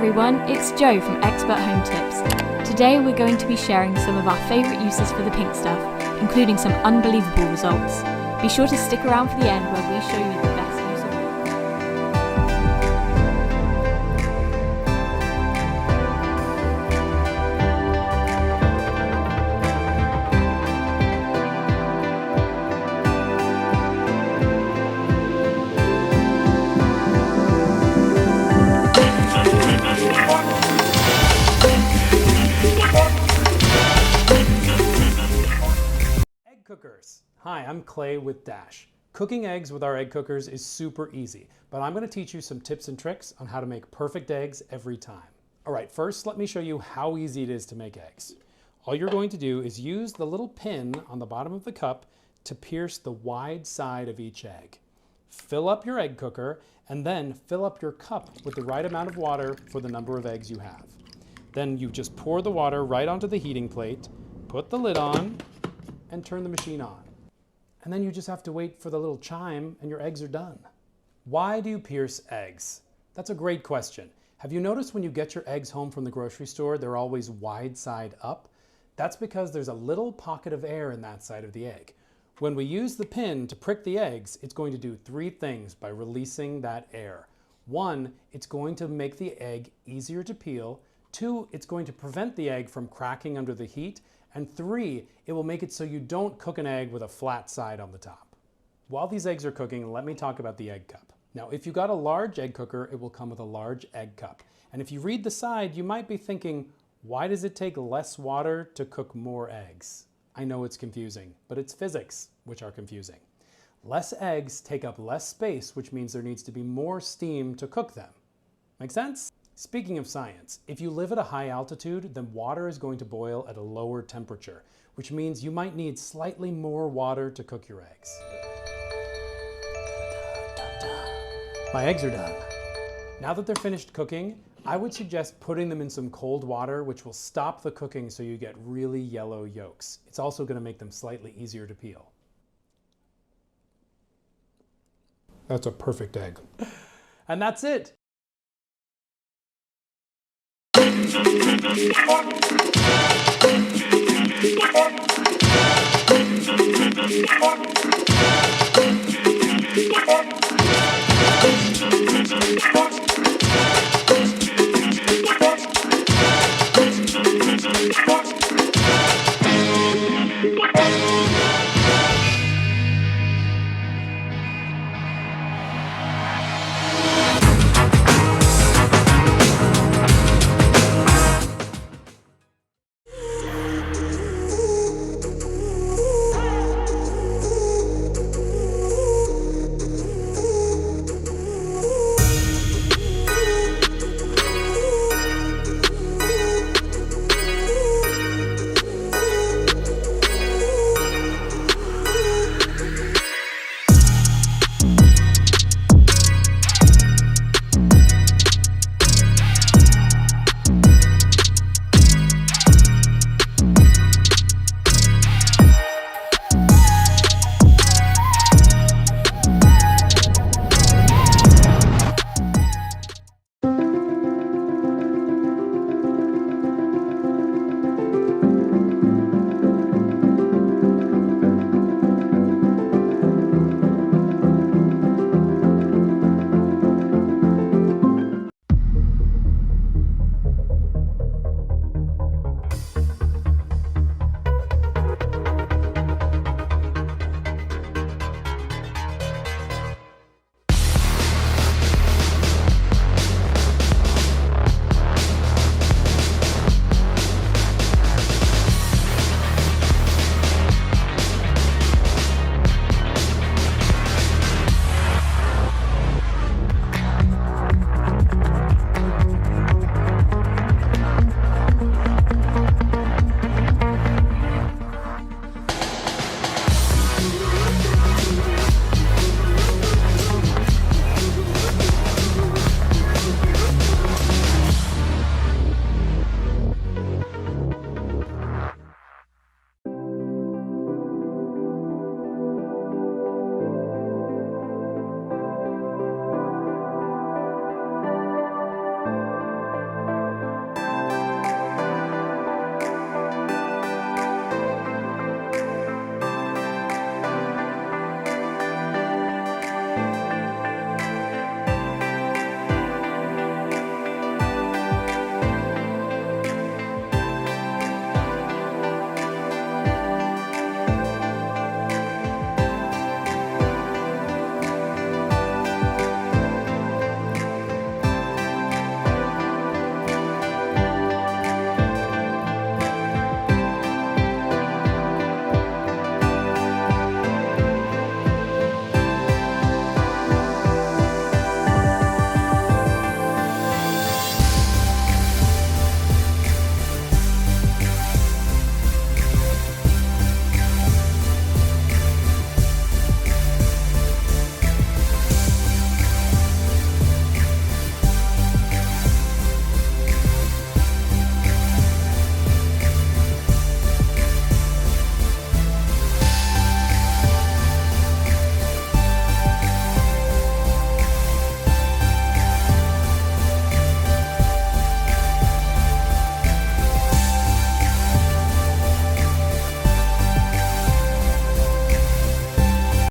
everyone, it's Jo from Expert Home Tips. Today we're going to be sharing some of our favourite uses for the pink stuff, including some unbelievable results. Be sure to stick around for the end where we show you the best use of it. Egg cookers. Hi, I'm Clay with Dash. Cooking eggs with our egg cookers is super easy, but I'm going to teach you some tips and tricks on how to make perfect eggs every time. All right, first let me show you how easy it is to make eggs. All you're going to do is use the little pin on the bottom of the cup to pierce the wide side of each egg. Fill up your egg cooker and then fill up your cup with the right amount of water for the number of eggs you have. Then you just pour the water right onto the heating plate, put the lid on, and turn the machine on. And then you just have to wait for the little chime and your eggs are done. Why do you pierce eggs? That's a great question. Have you noticed when you get your eggs home from the grocery store, they're always wide side up? That's because there's a little pocket of air in that side of the egg. When we use the pin to prick the eggs, it's going to do three things by releasing that air. One, it's going to make the egg easier to peel. Two, it's going to prevent the egg from cracking under the heat. And three, it will make it so you don't cook an egg with a flat side on the top. While these eggs are cooking, let me talk about the egg cup. Now, if you got a large egg cooker, it will come with a large egg cup. And if you read the side, you might be thinking, why does it take less water to cook more eggs? I know it's confusing, but it's physics which are confusing. Less eggs take up less space, which means there needs to be more steam to cook them. Make sense? Speaking of science, if you live at a high altitude, then water is going to boil at a lower temperature, which means you might need slightly more water to cook your eggs. My eggs are done. Now that they're finished cooking, I would suggest putting them in some cold water, which will stop the cooking so you get really yellow yolks. It's also going to make them slightly easier to peel. That's a perfect egg. And that's it.